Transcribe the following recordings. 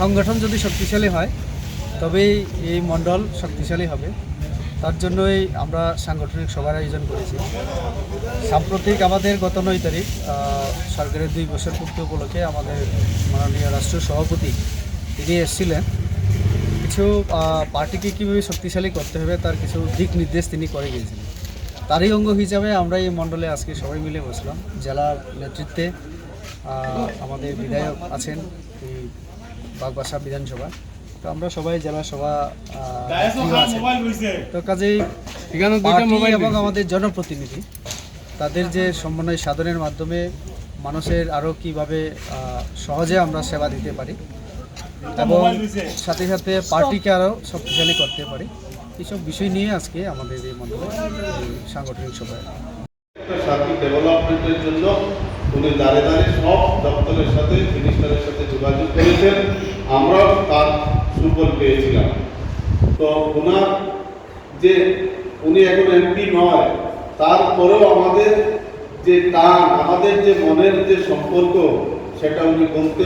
সংগঠন যদি শক্তিশালী হয় তবেই এই মণ্ডল শক্তিশালী হবে। তার জন্যই আমরা সাংগঠনিক সভার আয়োজন করেছি। সাম্প্রতিক আমাদের গত 9 তারিখ সরকারের 2 বছর পূর্তি উপলক্ষে আমাদের মাননীয় রাষ্ট্রীয় সভাপতি তিনি এসেছিলেন। কিছু পার্টিকে কীভাবে শক্তিশালী করতে হবে তার কিছু দিক নির্দেশ তিনি করে গিয়েছিলেন। তারই অঙ্গ হিসাবে আমরা এই মণ্ডলে আজকে সবাই মিলে বসলাম। জেলার নেতৃত্বে আমাদের বিধায়ক আছেন এই বাগবাসা বিধানসভা, তো আমরা সবাই জেলা সভা তো কাজেই পার্টি এবং আমাদের জনপ্রতিনিধি তাদের যে সমন্বয় সাধনের মাধ্যমে মানুষের আরও কীভাবে সহজে আমরা সেবা দিতে পারি এবং সাথে সাথে পার্টিকে আরও শক্তিশালী করতে পারি, এইসব বিষয় নিয়ে আজকে আমাদের এই মণ্ডলে সাংগঠনিক সভায় সার্বিক ডেভেলপমেন্টের জন্য উনি দাঁড়ে দাঁড়িয়ে সব দপ্তরের সাথে মিনিস্টারের সাথে যোগাযোগ করেছেন। আমরাও তার সুফল পেয়েছিলাম। তো ওনার যে উনি এখন এমপি নয়, তারপরেও আমাদের যে টান, আমাদের যে মনের যে সম্পর্ক, সেটা উনি বলতে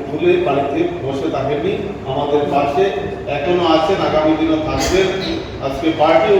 ভুলে বাড়িতে বসে থাকেননি, আমাদের পাশে এখনো আছেন, আগামী দিনও থাকবেন। আজকে পার্টি